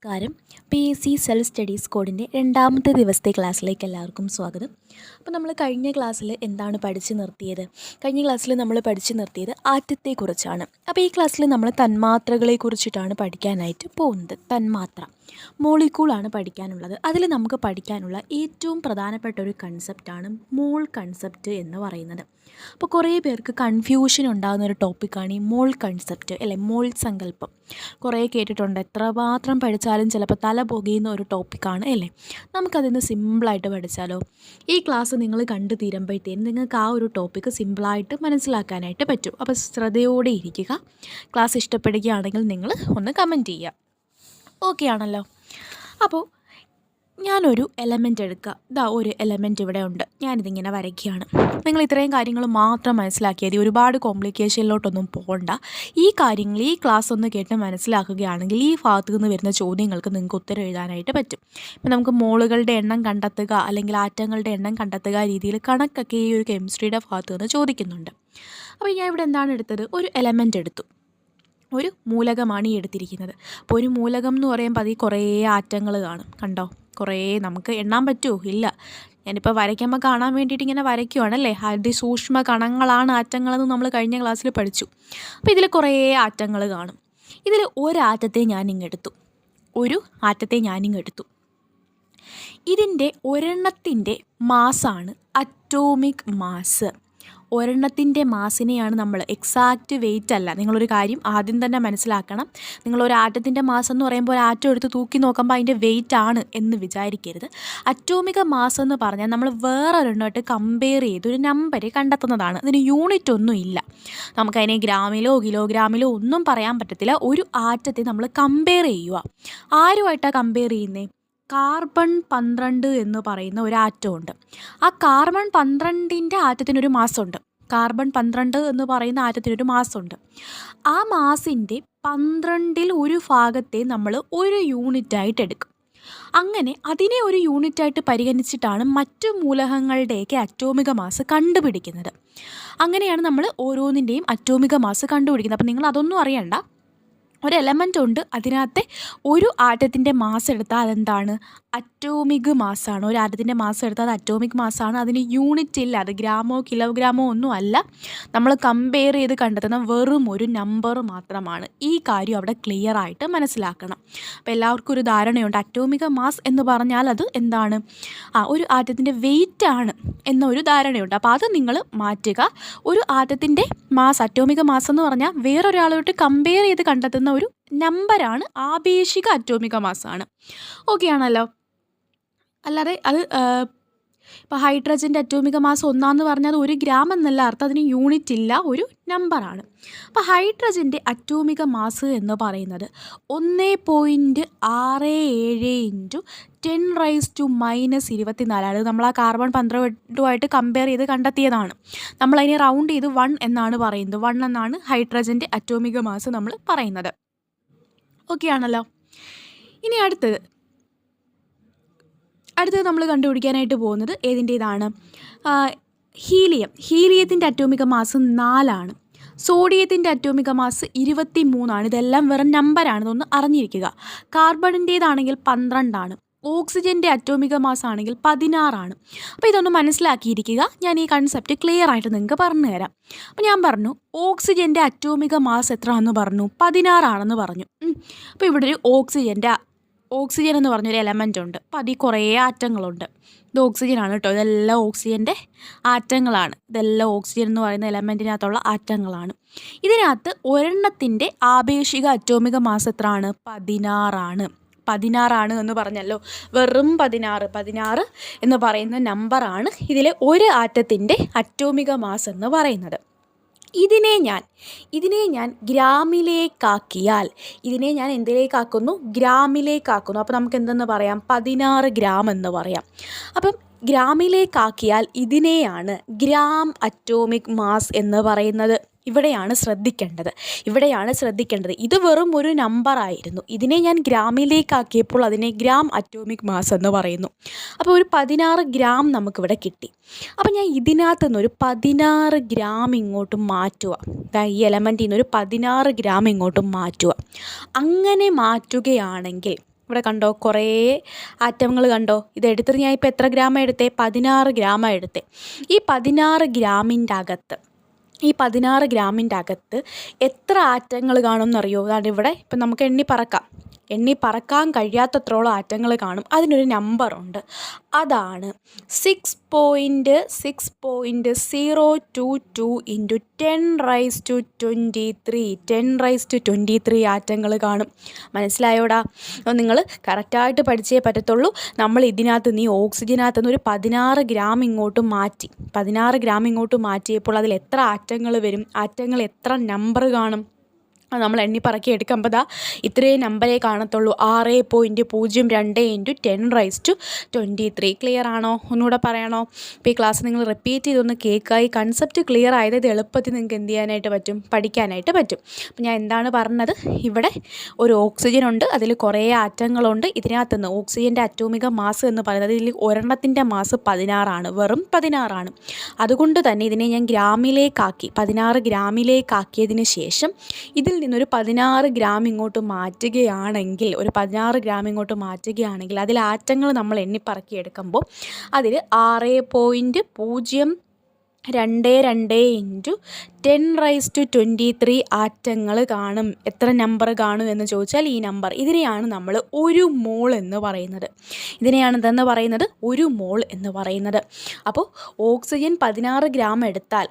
നമസ്കാരം. PSC self studies കോഡിൻ്റെ രണ്ടാമത്തെ ദിവസത്തെ ക്ലാസ്സിലേക്ക് എല്ലാവർക്കും സ്വാഗതം. അപ്പോൾ നമ്മൾ കഴിഞ്ഞ ക്ലാസ്സിൽ എന്താണ് പഠിച്ചു നിർത്തിയത്? കഴിഞ്ഞ ക്ലാസ്സിൽ നമ്മൾ പഠിച്ചു നിർത്തിയത് ആറ്റത്തെക്കുറിച്ചാണ്. അപ്പോൾ ഈ ക്ലാസ്സിൽ നമ്മൾ തന്മാത്രകളെ കുറിച്ചിട്ടാണ് പഠിക്കാനായിട്ട് പോകുന്നത്. തന്മാത്ര മോളിക്യൂളാണ് പഠിക്കാനുള്ളത്. അതിൽ നമുക്ക് പഠിക്കാനുള്ള ഏറ്റവും പ്രധാനപ്പെട്ട ഒരു കൺസെപ്റ്റാണ് മോൾ കൺസെപ്റ്റ് എന്ന് പറയുന്നത്. അപ്പോൾ കുറേ പേർക്ക് കൺഫ്യൂഷൻ ഉണ്ടാകുന്ന ഒരു ടോപ്പിക്കാണ് ഈ മോൾ കൺസെപ്റ്റ്, അല്ലെ മോൾ സങ്കല്പം. കുറേ കേട്ടിട്ടുണ്ട്, എത്രമാത്രം പഠിച്ചാലും ചിലപ്പോൾ തല പുകയുന്ന ഒരു ടോപ്പിക്കാണ് അല്ലേ. നമുക്കതിന്ന് സിമ്പിളായിട്ട് പഠിച്ചാലോ? ഈ ക്ലാസ് നിങ്ങൾ കണ്ടു തീരുമ്പോഴത്തേനും നിങ്ങൾക്ക് ആ ഒരു ടോപ്പിക്ക് സിമ്പിളായിട്ട് മനസ്സിലാക്കാനായിട്ട് പറ്റും. അപ്പോൾ ശ്രദ്ധയോടെ ഇരിക്കുക. ക്ലാസ് ഇഷ്ടപ്പെടുകയാണെങ്കിൽ നിങ്ങൾ ഒന്ന് കമൻറ്റ് ചെയ്യുക. ഓക്കെ ആണല്ലോ? അപ്പോൾ ഞാനൊരു എലമെൻ്റ് എടുക്കുക. ഇതാ ഒരു എലമെൻ്റ് ഇവിടെ ഉണ്ട്. ഞാനിതിങ്ങനെ വരയ്ക്കുകയാണ്. നിങ്ങൾ ഇത്രയും കാര്യങ്ങൾ മാത്രം മനസ്സിലാക്കിയാൽ ഒരുപാട് കോംപ്ലിക്കേഷനിലോട്ടൊന്നും പോകണ്ട. ഈ കാര്യങ്ങൾ ഈ ക്ലാസ് ഒന്ന് കേട്ട് മനസ്സിലാക്കുകയാണെങ്കിൽ ഈ ഭാഗത്തു നിന്ന് വരുന്ന ചോദ്യങ്ങൾക്ക് നിങ്ങൾക്ക് ഉത്തരം എഴുതാനായിട്ട് പറ്റും. ഇപ്പം നമുക്ക് മോളുകളുടെ എണ്ണം കണ്ടെത്തുക അല്ലെങ്കിൽ ആറ്റങ്ങളുടെ എണ്ണം കണ്ടെത്തുക രീതിയിൽ കണക്കൊക്കെ ഈ ഒരു കെമിസ്ട്രിയുടെ ഭാഗത്തു നിന്ന് ചോദിക്കുന്നുണ്ട്. അപ്പോൾ ഞാൻ ഇവിടെ എന്താണ് എടുത്തത്? ഒരു എലമെൻ്റ് എടുത്തു. ഒരു മൂലകമാണ് ഈ എടുത്തിരിക്കുന്നത്. അപ്പോൾ ഒരു മൂലകം എന്ന് പറയുമ്പോൾ അതിൽ കുറേ ആറ്റങ്ങൾ കാണും. കണ്ടോ? കുറേ നമുക്ക് എണ്ണാൻ പറ്റുമോ? ഇല്ല. ഞാനിപ്പോൾ വരയ്ക്കുമ്പോൾ കാണാൻ വേണ്ടിയിട്ട് ഇങ്ങനെ വരയ്ക്കുവാണല്ലേ. അതിസൂക്ഷ്മ കണങ്ങളാണ് ആറ്റങ്ങളെന്ന് നമ്മൾ കഴിഞ്ഞ ക്ലാസ്സിൽ പഠിച്ചു. അപ്പോൾ ഇതിൽ കുറേ ആറ്റങ്ങൾ കാണും. ഇതിൽ ഒരാറ്റത്തെ ഞാനിങ്ങെടുത്തു. ഇതിൻ്റെ ഒരെണ്ണത്തിൻ്റെ മാസാണ് അറ്റോമിക് മാസ്. ഒരെണ്ണത്തിൻ്റെ മാസിനെയാണ് നമ്മൾ, എക്സാക്റ്റ് വെയിറ്റ് അല്ല. നിങ്ങളൊരു കാര്യം ആദ്യം തന്നെ മനസ്സിലാക്കണം. നിങ്ങളൊരു ആറ്റത്തിൻ്റെ മാസം എന്ന് പറയുമ്പോൾ ഒരു ആറ്റം എടുത്ത് തൂക്കി നോക്കുമ്പോൾ അതിൻ്റെ വെയിറ്റ് ആണ് എന്ന് വിചാരിക്കരുത്. അറ്റോമിക മാസം എന്ന് പറഞ്ഞാൽ നമ്മൾ വേറൊരെണ്ണമായിട്ട് കമ്പയർ ചെയ്ത് ഒരു നമ്പർ കണ്ടെത്തുന്നതാണ്. അതിന് യൂണിറ്റ് ഒന്നും ഇല്ല. നമുക്കതിനെ ഗ്രാമിലോ കിലോഗ്രാമിലോ ഒന്നും പറയാൻ പറ്റത്തില്ല. ഒരു ആറ്റത്തെ നമ്മൾ കമ്പയർ ചെയ്യുക. ആരുമായിട്ടാണ് കമ്പയർ ചെയ്യുന്നത്? കാർബൺ 12 എന്ന് പറയുന്ന ഒരു ആറ്റമുണ്ട്. ആ കാർബൺ 12ൻ്റെ ആറ്റത്തിനൊരു മാസമുണ്ട്. കാർബൺ 12 എന്ന് പറയുന്ന ആറ്റത്തിനൊരു മാസമുണ്ട്. ആ മാസിൻ്റെ 12ൽ ഒരു ഭാഗത്തെ നമ്മൾ ഒരു യൂണിറ്റായിട്ട് എടുക്കും. അങ്ങനെ അതിനെ ഒരു യൂണിറ്റായിട്ട് പരിഗണിച്ചിട്ടാണ് മറ്റു മൂലകങ്ങളുടെയൊക്കെ അറ്റോമിക മാസ് കണ്ടുപിടിക്കുന്നത്. അങ്ങനെയാണ് നമ്മൾ ഓരോന്നിൻ്റെയും അറ്റോമിക മാസ് കണ്ടുപിടിക്കുന്നത്. അപ്പോൾ നിങ്ങൾ അതൊന്നും അറിയണ്ട. ഒരു എലമെൻ്റ് ഉണ്ട്, അതിനകത്തെ ഒരു ആറ്റത്തിൻ്റെ മാസ് എടുത്താൽ അതെന്താണ്? അറ്റോമിക് മാസാണ്. ഒരു ആറ്റത്തിൻ്റെ മാസ് എടുത്താൽ അത് അറ്റോമിക് മാസാണ്. അതിന് യൂണിറ്റ് ഇല്ല. അത് ഗ്രാമോ കിലോഗ്രാമോ ഒന്നും അല്ല. നമ്മൾ കമ്പയർ ചെയ്ത് കണ്ടെത്തുന്ന വെറും ഒരു നമ്പർ മാത്രമാണ്. ഈ കാര്യം അവിടെ ക്ലിയർ ആയിട്ട് മനസ്സിലാക്കണം. അപ്പോൾ എല്ലാവർക്കും ഒരു ധാരണയുണ്ട്. അറ്റോമിക മാസ് എന്ന് പറഞ്ഞാൽ അത് എന്താണ്? ഒരു ആറ്റത്തിൻ്റെ വെയിറ്റ് ആണ് എന്നൊരു ധാരണയുണ്ട്. അപ്പോൾ അത് നിങ്ങൾ മാറ്റുക. ഒരു ആറ്റത്തിൻ്റെ മാസ്, അറ്റോമിക മാസ് എന്ന് പറഞ്ഞാൽ വേറൊരാളോട്ട് കമ്പയർ ചെയ്ത് കണ്ടെത്തുന്ന ഒരു നമ്പറാണ്. ആപേക്ഷിക അറ്റോമിക മാസാണ്. ഓക്കെ ആണല്ലോ? അല്ലാതെ അത് ഇപ്പോൾ ഹൈഡ്രജൻ്റെ അറ്റോമിക മാസ് 1 പറഞ്ഞാൽ അത് 1 ഗ്രാം എന്നല്ല അർത്ഥം. അതിന് യൂണിറ്റ് ഇല്ല, ഒരു നമ്പറാണ്. അപ്പോൾ ഹൈഡ്രജൻ്റെ അറ്റോമിക മാസ് എന്ന് പറയുന്നത് 1.67 × 10⁻⁻24 അത് നമ്മൾ ആ കാർബൺ 12 കമ്പയർ ചെയ്ത് കണ്ടെത്തിയതാണ്. നമ്മളതിനെ റൗണ്ട് ചെയ്ത് 1 എന്നാണ് പറയുന്നത്. 1 എന്നാണ് ഹൈഡ്രജൻ്റെ അറ്റോമിക മാസ് നമ്മൾ പറയുന്നത്. ഓക്കെ ആണല്ലോ? ഇനി അടുത്തത് നമ്മൾ കണ്ടുപിടിക്കാനായിട്ട് പോകുന്നത് ഏതിൻ്റേതാണ്? ഹീലിയത്തിൻ്റെ അറ്റോമിക മാസ് 4 സോഡിയത്തിൻ്റെ അറ്റോമിക മാസ് 23. ഇതെല്ലാം വെറും നമ്പറാണ്, ഇതൊന്ന് അറിഞ്ഞിരിക്കുക. കാർബണിൻ്റേതാണെങ്കിൽ 12. ഓക്സിജൻ്റെ അറ്റോമിക മാസ് ആണെങ്കിൽ 16. അപ്പോൾ ഇതൊന്ന് മനസ്സിലാക്കിയിരിക്കുക. ഞാൻ ഈ കൺസെപ്റ്റ് ക്ലിയർ ആയിട്ട് നിങ്ങൾക്ക് പറഞ്ഞു തരാം. അപ്പോൾ ഞാൻ പറഞ്ഞു ഓക്സിജൻ്റെ അറ്റോമിക മാസ് എത്രയാണെന്ന് പറഞ്ഞു? 16 പറഞ്ഞു. അപ്പോൾ ഇവിടെ ഒരു ഓക്സിജൻ എന്ന് പറഞ്ഞൊരു എലമെൻ്റ് ഉണ്ട്. അപ്പോൾ അതിൽ കുറേ ആറ്റങ്ങളുണ്ട്. ഇത് ഓക്സിജനാണ് കേട്ടോ. ഇതെല്ലാം ഓക്സിജൻ്റെ ആറ്റങ്ങളാണ്. ഇതെല്ലാം ഓക്സിജൻ എന്ന് പറയുന്ന എലമെൻറ്റിനകത്തുള്ള ആറ്റങ്ങളാണ്. ഇതിനകത്ത് ഒരെണ്ണത്തിൻ്റെ ആപേക്ഷിക അറ്റോമിക മാസ് എത്രയാണ്? 16 എന്ന് പറഞ്ഞല്ലോ. വെറും 16 എന്ന് പറയുന്ന നമ്പറാണ് ഇതിലെ ഒരു ആറ്റത്തിൻ്റെ അറ്റോമിക മാസ് എന്ന് പറയുന്നത്. ഇതിനെ ഞാൻ ഗ്രാമിലേക്കാക്കിയാൽ, ഇതിനെ ഞാൻ എന്തിലേക്കാക്കുന്നു? ഗ്രാമിലേക്കാക്കുന്നു. അപ്പോൾ നമുക്ക് എന്തെന്ന് പറയാം? 16 ഗ്രാം എന്ന് പറയാം. അപ്പം ഗ്രാമിലേക്കാക്കിയാൽ ഇതിനെയാണ് ഗ്രാം അറ്റോമിക് മാസ് എന്ന് പറയുന്നത്. ഇവിടെയാണ് ശ്രദ്ധിക്കേണ്ടത്. ഇത് വെറും ഒരു നമ്പറായിരുന്നു. ഇതിനെ ഞാൻ ഗ്രാമിലേക്കാക്കിയപ്പോൾ അതിനെ ഗ്രാം അറ്റോമിക് മാസ് എന്ന് പറയുന്നു. അപ്പോൾ ഒരു 16 ഗ്രാം നമുക്കിവിടെ കിട്ടി. അപ്പോൾ ഞാൻ ഇതിനകത്ത് നിന്നൊരു 16 ഗ്രാം ഇങ്ങോട്ട് മാറ്റുക. ഈ എലമെൻറ്റിൽ നിന്നൊരു 16 ഗ്രാം ഇങ്ങോട്ട് മാറ്റുക. അങ്ങനെ മാറ്റുകയാണെങ്കിൽ ഇവിടെ കണ്ടോ കുറേ ആറ്റങ്ങൾ കണ്ടോ. ഇത് എടുത്തിട്ട് ഞാൻ ഇപ്പോൾ എത്ര ഗ്രാമാണ് എടുത്തേ? 16 ഗ്രാമാണ് എടുത്തേ. ഈ 16 ഗ്രാമിൻ്റെ അകത്ത് എത്ര ആറ്റങ്ങൾ കാണും എന്നറിയോ? അതാണ് ഇവിടെ ഇപ്പം നമുക്ക് എണ്ണി പറക്കാൻ കഴിയാത്തത്രോളം ആറ്റങ്ങൾ കാണും. അതിനൊരു നമ്പറുണ്ട്, അതാണ് 6.6.022 ഇൻറ്റു 10⁻23 ആറ്റങ്ങൾ കാണും. മനസ്സിലായോടാ? അപ്പോൾ നിങ്ങൾ കറക്റ്റായിട്ട് പഠിച്ചേ പറ്റത്തുള്ളൂ. നമ്മൾ നീ ഓക്സിജനകത്ത് നിന്ന് ഒരു 16 ഗ്രാം ഇങ്ങോട്ട് മാറ്റിയപ്പോൾ അതിൽ എത്ര ആറ്റങ്ങൾ വരും? ആറ്റങ്ങൾ എത്ര നമ്പർ കാണും? നമ്മൾ എണ്ണി പറക്കി എടുക്കുമ്പോൾ ഇത്രയും നമ്പരേ കാണത്തുള്ളൂ. 6.02 ഇൻറ്റു 10⁻23. ക്ലിയർ ആണോ? ഒന്നുകൂടെ പറയണോ? ഇപ്പോൾ ഈ ക്ലാസ് നിങ്ങൾ റിപ്പീറ്റ് ചെയ്തൊന്ന് കേൾക്കുക. ഈ കൺസെപ്റ്റ് ക്ലിയർ ആയത് ഇത് എളുപ്പത്തിൽ നിങ്ങൾക്ക് എന്ത് ചെയ്യാനായിട്ട് പറ്റും? പഠിക്കാനായിട്ട് പറ്റും. അപ്പോൾ ഞാൻ എന്താണ് പറഞ്ഞത്? ഇവിടെ ഒരു ഓക്സിജൻ ഉണ്ട്, അതിൽ കുറേ ആറ്റങ്ങളുണ്ട്. ഇതിനകത്തുനിന്ന് ഓക്സിജൻ്റെ അറ്റോമിക മാസ് എന്ന് പറയുന്നത് ഇതിൽ ഒരെണ്ണത്തിൻ്റെ മാസ് 16 വെറും 16. അതുകൊണ്ട് തന്നെ ഇതിനെ ഞാൻ 16 ഗ്രാമിലേക്കാക്കിയതിന് ശേഷം ഇതിൽ നിന്നൊരു 16 ഗ്രാം ഇങ്ങോട്ട് മാറ്റുകയാണെങ്കിൽ അതിൽ ആറ്റങ്ങൾ നമ്മൾ എണ്ണിപ്പറക്കി എടുക്കുമ്പോൾ അതിൽ 6.022 ഇൻറ്റു 10⁻23 ആറ്റങ്ങൾ കാണും. എത്ര നമ്പർ കാണും എന്ന് ചോദിച്ചാൽ ഈ നമ്പർ. ഇതിനെയാണ് നമ്മൾ ഒരു മോൾ എന്ന് പറയുന്നത്. ഒരു മോൾ എന്ന് പറയുന്നത്. അപ്പോൾ ഓക്സിജൻ 16 ഗ്രാം എടുത്താൽ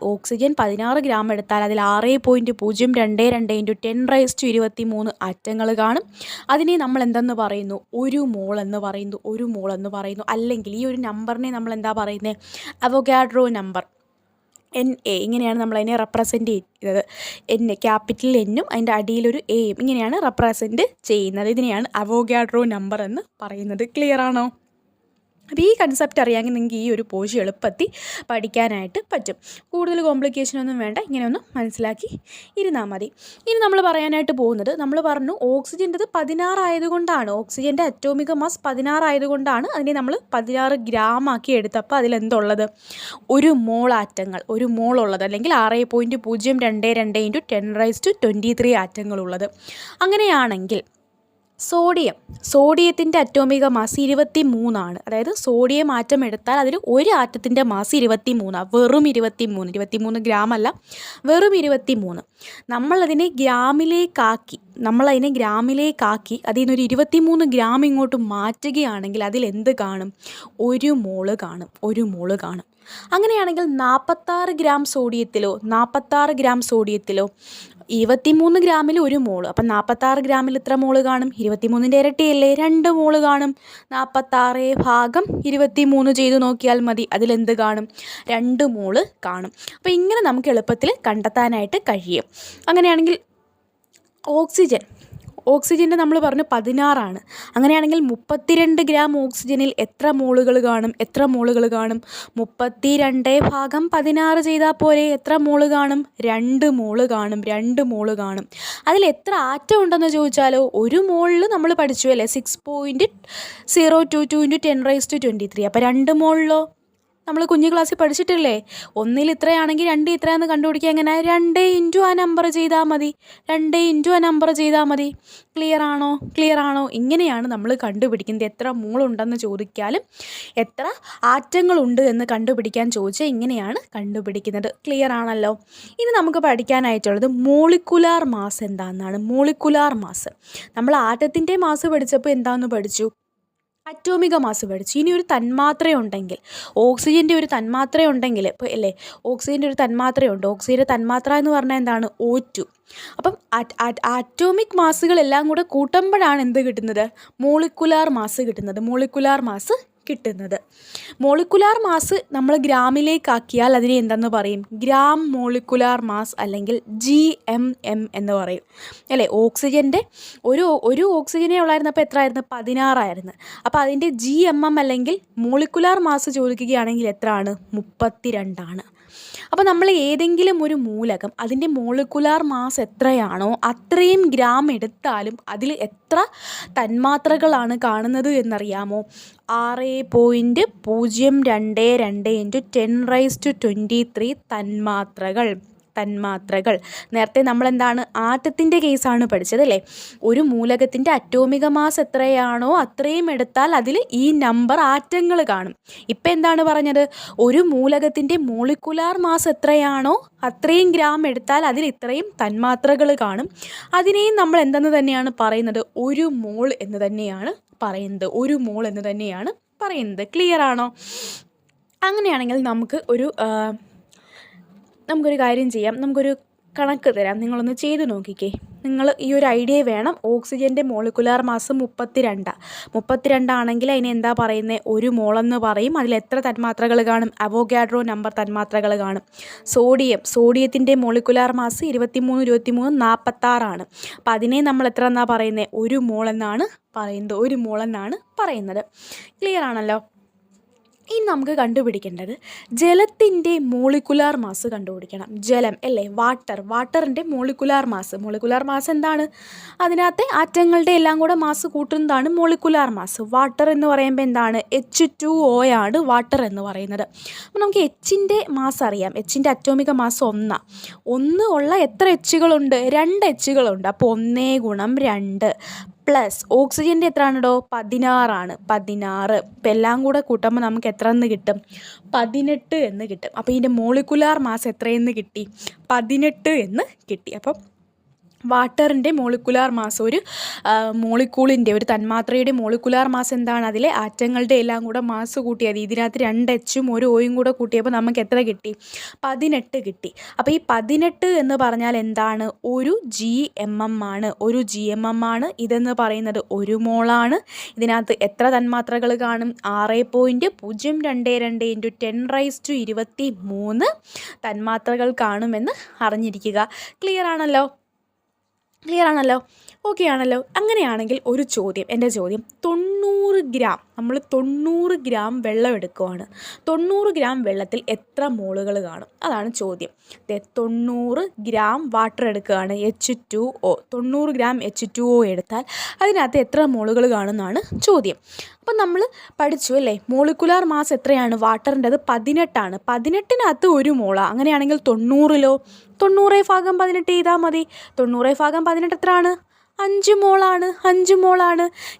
അതിൽ 6.022 ഇൻറ്റു 10⁻23 ആറ്റങ്ങൾ കാണും. അതിനെ നമ്മൾ എന്തെന്ന് പറയുന്നു? ഒരു മോൾ എന്ന് പറയുന്നു. അല്ലെങ്കിൽ ഈ ഒരു നമ്പറിനെ നമ്മൾ എന്താ പറയുന്നത്? Avogadro number, NA. ഇങ്ങനെയാണ് നമ്മളതിനെ റെപ്രസെൻറ്റ് ചെയ്തത്. ക്യാപിറ്റൽ Nനും അതിൻ്റെ അടിയിലൊരു Aയും ഇങ്ങനെയാണ് റെപ്രസെൻറ്റ് ചെയ്യുന്നത്. ഇതിനെയാണ് അവോഗാഡ്രോ നമ്പർ എന്ന് പറയുന്നത്. ക്ലിയർ ആണോ? അപ്പോൾ ഈ കൺസെപ്റ്റ് അറിയാമെങ്കിൽ നിങ്ങൾക്ക് ഈ ഒരു പോർഷൻ എളുപ്പത്തിൽ പഠിക്കാനായിട്ട് പറ്റും. കൂടുതൽ കോംപ്ലിക്കേഷനൊന്നും വേണ്ട, ഇങ്ങനെ ഒന്ന് മനസ്സിലാക്കി ഇരുന്നാൽ മതി. ഇനി നമ്മൾ പറയാനായിട്ട് പോകുന്നത്, നമ്മൾ പറഞ്ഞു ഓക്സിജൻ്റെത് 16 ആയതുകൊണ്ടാണ്, ഓക്സിജൻ്റെ അറ്റോമിക മാസ് 16 ആയതുകൊണ്ടാണ് അതിനെ നമ്മൾ 16 ഗ്രാം ആക്കി എടുത്തപ്പോൾ അതിലെന്തുള്ളത്? ഒരു മോൾ ആറ്റങ്ങൾ, ഒരു മോൾ ഉള്ളത്, അല്ലെങ്കിൽ 6.022 ഇൻറ്റു 10⁻23 ആറ്റങ്ങളുള്ളത്. അങ്ങനെയാണെങ്കിൽ സോഡിയത്തിൻ്റെ അറ്റോമിക മാസ് 23. അതായത് സോഡിയം ആറ്റം എടുത്താൽ അതിൽ ഒരു ആറ്റത്തിൻ്റെ മാസ് 23, വെറും 23 ഗ്രാം അല്ല, വെറും 23. നമ്മളതിനെ ഗ്രാമിലേക്കാക്കി അതിൽ നിന്നൊരു 23 ഗ്രാം ഇങ്ങോട്ട് മാറ്റുകയാണെങ്കിൽ അതിൽ എന്ത് കാണും? ഒരു മോള് കാണും. അങ്ങനെയാണെങ്കിൽ 46 ഗ്രാം സോഡിയത്തിലോ 23 ഗ്രാമിൽ ഒരു മോള്. അപ്പം 46 ഗ്രാമിൽ എത്ര മോള് കാണും? 23ൻ്റെ ഇരട്ടിയല്ലേ, 2 മോള് കാണും. 46/23 ചെയ്ത് നോക്കിയാൽ മതി, അതിലെന്ത് കാണും? 2 മോള് കാണും. അപ്പോൾ ഇങ്ങനെ നമുക്ക് എളുപ്പത്തിൽ കണ്ടെത്താനായിട്ട് കഴിയും. അങ്ങനെയാണെങ്കിൽ ഓക്സിജൻ്റെ നമ്മൾ പറഞ്ഞു 16. അങ്ങനെയാണെങ്കിൽ 32 ഗ്രാം ഓക്സിജനിൽ എത്ര മോളുകൾ കാണും? 32/16 ചെയ്താൽ പോരെ? എത്ര മോള് കാണും? 2 മോള് കാണും. അതിൽ എത്ര ആറ്റം ഉണ്ടെന്ന് ചോദിച്ചാലോ, ഒരു മോളിൽ നമ്മൾ പഠിച്ചു അല്ലേ, 6.022 ഇൻറ്റു 10⁻23. അപ്പോൾ 2 മോളിലോ നമ്മൾ കുഞ്ഞു ക്ലാസ്സിൽ പഠിച്ചിട്ടില്ലേ, ഒന്നിൽ ഇത്രയാണെങ്കിൽ 2 ഇത്രയാണെന്ന് കണ്ടുപിടിക്കുക. എങ്ങനെ? 2 ഇൻറ്റു ആ നമ്പർ ചെയ്താൽ മതി. ക്ലിയർ ആണോ? ഇങ്ങനെയാണ് നമ്മൾ കണ്ടുപിടിക്കുന്നത്. എത്ര മോളുണ്ടെന്ന് ചോദിക്കാലും എത്ര ആറ്റങ്ങളുണ്ട് എന്ന് കണ്ടുപിടിക്കാൻ ചോദിച്ചാൽ ഇങ്ങനെയാണ് കണ്ടുപിടിക്കുന്നത്. ക്ലിയർ ആണല്ലോ? ഇനി നമുക്ക് പഠിക്കാനായിട്ടുള്ളത് മോളിക്കുലാർ മാസ് എന്താണെന്നാണ്. മോളിക്കുലാർ മാസ് നമ്മൾ ആറ്റത്തിൻ്റെ മാസ് പഠിച്ചപ്പോൾ എന്താണെന്ന് പഠിച്ചു? അറ്റോമിക മാസ് പഠിച്ചു. ഇനി ഒരു തന്മാത്രയുണ്ടെങ്കിൽ, ഓക്സിജൻ്റെ ഒരു തന്മാത്രയുണ്ടെങ്കിൽ, ഇപ്പോൾ അല്ലേ ഓക്സിജൻ്റെ ഒരു തന്മാത്രയുണ്ട്, ഓക്സിജൻ്റെ തന്മാത്ര എന്ന് പറഞ്ഞാൽ എന്താണ്? O2. അപ്പം അറ്റോമിക് മാസുകളെല്ലാം കൂടെ കൂട്ടുമ്പോഴാണ് എന്ത് കിട്ടുന്നത്? മോളിക്കുലാർ മാസ് കിട്ടുന്നത്. മോളിക്കുലാർ മാസ് നമ്മൾ ഗ്രാമിലേക്കാക്കിയാൽ അതിനെ എന്തെന്ന് പറയും? ഗ്രാം മോളിക്കുലാർ മാസ്, അല്ലെങ്കിൽ GMM എന്ന് പറയും അല്ലേ. ഓക്സിജൻ്റെ ഒരു ഓക്സിജനെ ഉള്ളായിരുന്നപ്പോൾ എത്രയായിരുന്നു? 16. അപ്പോൾ അതിൻ്റെ GMM അല്ലെങ്കിൽ മോളിക്കുലാർ മാസ് ചോദിക്കുകയാണെങ്കിൽ എത്രയാണ്? 32. അപ്പോൾ നമ്മൾ ഏതെങ്കിലും ഒരു മൂലകം അതിൻ്റെ മോളിക്കുലാർ മാസ് എത്രയാണോ അത്രയും ഗ്രാം എടുത്താലും അതിൽ എത്ര തന്മാത്രകളാണ് കാണുന്നത് എന്നറിയാമോ? 6.022 ഇൻറ്റു 10⁻23 തന്മാത്രകൾ. തന്മാത്രകൾ. നേരത്തെ നമ്മളെന്താണ് ആറ്റത്തിൻ്റെ കേസാണ് പഠിച്ചത് അല്ലേ? ഒരു മൂലകത്തിൻ്റെ അറ്റോമിക മാസ് എത്രയാണോ അത്രയും എടുത്താൽ അതിൽ ഈ നമ്പർ ആറ്റങ്ങൾ കാണും. ഇപ്പം എന്താണ് പറഞ്ഞത്? ഒരു മൂലകത്തിൻ്റെ മോളിക്കുലാർ മാസ് എത്രയാണോ അത്രയും ഗ്രാം എടുത്താൽ അതിൽ ഇത്രയും തന്മാത്രകൾ കാണും. അതിനെയും നമ്മൾ എന്തെന്ന് തന്നെയാണ് പറയുന്നത്? ഒരു മോൾ എന്ന് തന്നെയാണ് പറയുന്നത്. ഒരു മോൾ എന്ന് തന്നെയാണ് പറയുന്നത്. ക്ലിയർ ആണോ? അങ്ങനെയാണെങ്കിൽ നമുക്കൊരു കാര്യം ചെയ്യാം. നമുക്കൊരു കണക്ക് തരാം, നിങ്ങളൊന്ന് ചെയ്ത് നോക്കിക്കേ. നിങ്ങൾ ഈ ഒരു ഐഡിയ വേണം. ഓക്സിജൻ്റെ മോളിക്കുലാർ മാസ് 32 ആണെങ്കിൽ അതിന് എന്താ പറയുന്നത്? ഒരു മോളെന്ന് പറയും. അതിൽ എത്ര തന്മാത്രകൾ കാണും? അവോഗാഡ്രോ നമ്പർ തന്മാത്രകൾ കാണും. സോഡിയത്തിൻ്റെ മോളിക്കുലാർ മാസ് 23 46 അപ്പോൾ അതിനെ നമ്മൾ എത്ര എന്നാ പറയുന്നത്? ഒരു മോളെന്നാണ് പറയുന്നത്. ക്ലിയർ ആണല്ലോ? ഇനി നമുക്ക് കണ്ടുപിടിക്കേണ്ടത് ജലത്തിൻ്റെ മോളിക്കുലാർ മാസ് കണ്ടുപിടിക്കണം. ജലം അല്ലേ, വാട്ടറിൻ്റെ മോളിക്കുലാർ മാസ് എന്താണ്? അതിനകത്തെ ആറ്റങ്ങളുടെ എല്ലാം കൂടെ മാസ് കൂട്ടുന്നതാണ് മോളിക്കുലാർ മാസ്. വാട്ടർ എന്ന് പറയുമ്പോൾ എന്താണ്? H2O ആണ് വാട്ടർ എന്ന് പറയുന്നത്. അപ്പോൾ നമുക്ക് എച്ചിൻ്റെ മാസ് അറിയാം. എച്ചിൻ്റെ അറ്റോമിക മാസ് 1 ഉള്ള എത്ര എച്ചുകളുണ്ട്? 2 എച്ചുകളുണ്ട്. അപ്പോൾ 1 × 2 പ്ലസ് ഓക്സിജൻ്റെ എത്രയാണോ? 16 ഇപ്പം എല്ലാം കൂടെ കൂട്ടുമ്പോൾ നമുക്ക് എത്ര എന്ന് കിട്ടും? 18 എന്ന് കിട്ടും. അപ്പോൾ ഇതിൻ്റെ മോളിക്കുലാർ മാസ് എത്രയെന്ന് കിട്ടി? 18 എന്ന് കിട്ടി. അപ്പം വാട്ടറിൻ്റെ മോളിക്കുലാർ മാസ്, ഒരു മോളിക്കൂളിൻ്റെ ഒരു തന്മാത്രയുടെ മോളിക്കുലാർ മാസ് എന്താണ്? അതിലെ ആറ്റങ്ങളുടെ എല്ലാം കൂടെ മാസ് കൂട്ടിയത് ഇതിനകത്ത് 2 Hഉം 1 Oയും കൂടെ കൂട്ടിയപ്പോൾ നമുക്ക് എത്ര കിട്ടി? 18 കിട്ടി. അപ്പോൾ ഈ 18 എന്ന് പറഞ്ഞാൽ എന്താണ്? ഒരു GMM ആണ്. ഇതെന്ന് പറയുന്നത് ഒരു മോളാണ്. ഇതിനകത്ത് എത്ര തന്മാത്രകൾ കാണും? 6.022 × 10⁻23 തന്മാത്രകൾ കാണുമെന്ന് അറിഞ്ഞിരിക്കുക. ക്ലിയർ ആണല്ലോ? ഓക്കെ ആണല്ലോ? അങ്ങനെയാണെങ്കിൽ ഒരു ചോദ്യം, എൻ്റെ ചോദ്യം, 90 ഗ്രാം, നമ്മൾ 90 ഗ്രാം വെള്ളം എടുക്കുവാണ്. 90 ഗ്രാം വെള്ളത്തിൽ എത്ര മോളുകൾ കാണും? അതാണ് ചോദ്യം. 90 ഗ്രാം വാട്ടർ എടുക്കുകയാണ്, H2O. 90 ഗ്രാം H2O എടുത്താൽ അതിനകത്ത് എത്ര മോളുകൾ കാണുമെന്നാണ് ചോദ്യം. അപ്പം നമ്മൾ പഠിച്ചു അല്ലേ, മോളിക്കുലാർ മാസ് എത്രയാണ് വാട്ടറിൻ്റെ? അത് 18 ആണ്. 18നകത്ത് ഒരു മോളാണ്. അങ്ങനെയാണെങ്കിൽ 90ലോ? 90/18 ചെയ്താൽ മതി. 90/18 എത്രയാണ്? 5 മോളാണ്.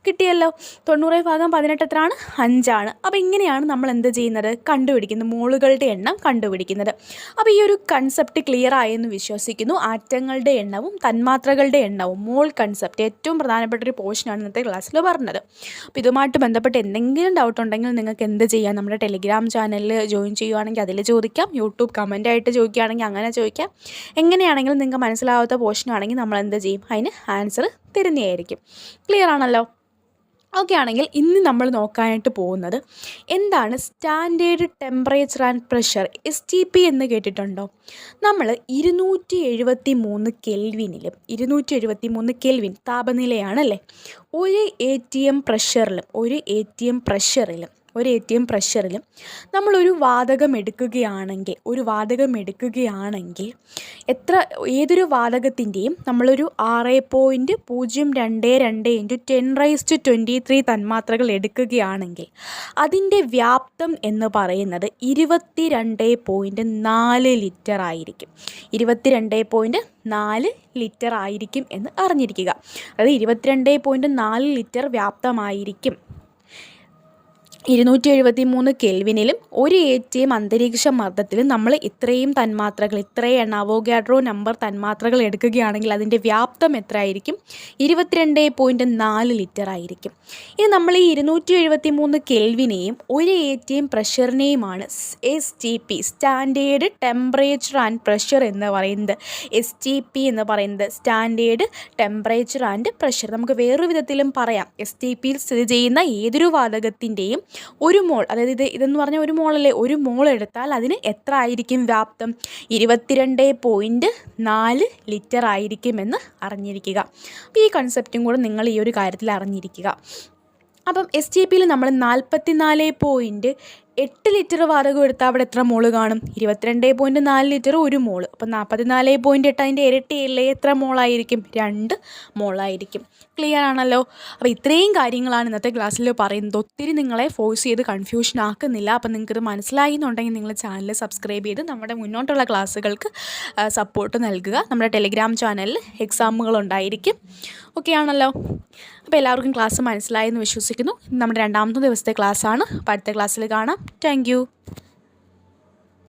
കിട്ടിയല്ലോ. 90/18 എത്രയാണ്? 5 ആണ്. അപ്പോൾ ഇങ്ങനെയാണ് നമ്മൾ എന്ത് ചെയ്യുന്നത്? കണ്ടുപിടിക്കുന്നത്, മോളുകളുടെ എണ്ണം കണ്ടുപിടിക്കുന്നത്. അപ്പോൾ ഈ ഒരു കൺസെപ്റ്റ് ക്ലിയർ ആയെന്ന് വിശ്വസിക്കുന്നു. ആറ്റങ്ങളുടെ എണ്ണവും തന്മാത്രകളുടെ എണ്ണവും, മോൾ കൺസെപ്റ്റ് ഏറ്റവും പ്രധാനപ്പെട്ട ഒരു പോർഷനാണ് ഇന്നത്തെ ക്ലാസ്സിൽ പറഞ്ഞത്. അപ്പോൾ ഇതുമായിട്ട് ബന്ധപ്പെട്ട് എന്തെങ്കിലും ഡൗട്ട് ഉണ്ടെങ്കിൽ നിങ്ങൾക്ക് എന്ത് ചെയ്യാം? നമ്മുടെ ടെലിഗ്രാം ചാനലിൽ ജോയിൻ ചെയ്യുകയാണെങ്കിൽ അതിൽ ചോദിക്കാം. യൂട്യൂബ് കമൻറ്റായിട്ട് ചോദിക്കുകയാണെങ്കിൽ അങ്ങനെ ചോദിക്കാം. എങ്ങനെയാണെങ്കിലും നിങ്ങൾക്ക് മനസ്സിലാവാത്ത പോർഷനാണെങ്കിൽ നമ്മൾ എന്ത് ചെയ്യും? അതിന് ആൻസർ തരുന്നതായിരിക്കും. ക്ലിയർ ആണല്ലോ? ഓക്കെ ആണെങ്കിൽ ഇന്ന് നമ്മൾ നോക്കാനായിട്ട് പോകുന്നത് എന്താണ് standard temperature and pressure, STP എന്ന് കേട്ടിട്ടുണ്ടോ? നമ്മൾ 273 കെൽവിൻ താപനിലയാണല്ലേ, ഒരു ATM പ്രഷറിലും നമ്മളൊരു വാതകം എടുക്കുകയാണെങ്കിൽ ഏതൊരു വാതകത്തിൻ്റെയും നമ്മളൊരു 6.022 × 10⁻23 തന്മാത്രകൾ എടുക്കുകയാണെങ്കിൽ അതിൻ്റെ വ്യാപ്തം എന്ന് പറയുന്നത് 22.4 ലിറ്റർ ആയിരിക്കും. 22.4 ലിറ്റർ ആയിരിക്കും എന്ന് അറിഞ്ഞിരിക്കുക. അതായത് 22.4 ലിറ്റർ വ്യാപ്തമായിരിക്കും 273 കെൽവിനിലും ഒരു ATM അന്തരീക്ഷ മർദ്ദത്തിലും നമ്മൾ ഇത്രയും അവോഗാഡ്രോ നമ്പർ തന്മാത്രകൾ എടുക്കുകയാണെങ്കിൽ അതിൻ്റെ വ്യാപ്തം എത്ര ആയിരിക്കും? 22.4 ലിറ്റർ ആയിരിക്കും. ഇനി നമ്മൾ ഈ 273 കെൽവിനെയും ഒരു ATM പ്രഷറിനെയുമാണ് STP, standard temperature and pressure എന്ന് പറയുന്നത്. STP എന്ന് പറയുന്നത് സ്റ്റാൻഡേർഡ് ടെമ്പറേച്ചർ ആൻഡ് പ്രഷർ. നമുക്ക് വേറൊരു വിധത്തിലും പറയാം. STPയിൽ സ്ഥിതി ചെയ്യുന്ന ഏതൊരു വാതകത്തിൻ്റെയും ഒരു മോൾ, അതായത് ഇതെന്ന് പറഞ്ഞാൽ ഒരു മോളല്ലേ, ഒരു മോൾ എടുത്താൽ അതിന് എത്ര ആയിരിക്കും വ്യാപ്തം? 22.4 ലിറ്റർ ആയിരിക്കുമെന്ന് അറിഞ്ഞിരിക്കുക. അപ്പോൾ ഈ കൺസെപ്റ്റും കൂടെ നിങ്ങൾ ഈ ഒരു കാര്യത്തിൽ അറിഞ്ഞിരിക്കുക. അപ്പം STPയിൽ നമ്മൾ 44.7 8 ലിറ്റർ വാതകം എടുത്താൽ അവിടെ എത്ര മോള് കാണും? 22.4 ലിറ്റർ 1 മോള്. അപ്പം 44.8 അതിൻ്റെ ഇരട്ടിയല്ലേ? എത്ര മോളായിരിക്കും? 2 മോളായിരിക്കും. ക്ലിയർ ആണല്ലോ? അപ്പോൾ ഇത്രയും കാര്യങ്ങളാണ് ഇന്നത്തെ ക്ലാസ്സിൽ പറയുന്നത്. ഒത്തിരി നിങ്ങളെ ഫോഴ്സ് ചെയ്ത് കൺഫ്യൂഷൻ ആക്കുന്നില്ല. അപ്പം നിങ്ങൾക്കിത് മനസ്സിലായി എന്നുണ്ടെങ്കിൽ നിങ്ങൾ ചാനൽ സബ്സ്ക്രൈബ് ചെയ്ത് നമ്മുടെ മുന്നോട്ടുള്ള ക്ലാസ്സുകൾക്ക് സപ്പോർട്ട് നൽകുക. നമ്മുടെ ടെലിഗ്രാം ചാനലിൽ എക്സാമുകളുണ്ടായിരിക്കും. ഓക്കെ ആണല്ലോ? അപ്പോൾ എല്ലാവർക്കും ക്ലാസ് മനസ്സിലായെന്ന് വിശ്വസിക്കുന്നു. നമ്മുടെ 2ാമത്തെ ദിവസത്തെ ക്ലാസ്സാണ്. അപ്പോൾ അടുത്ത ക്ലാസ്സിൽ കാണാം. Thank you.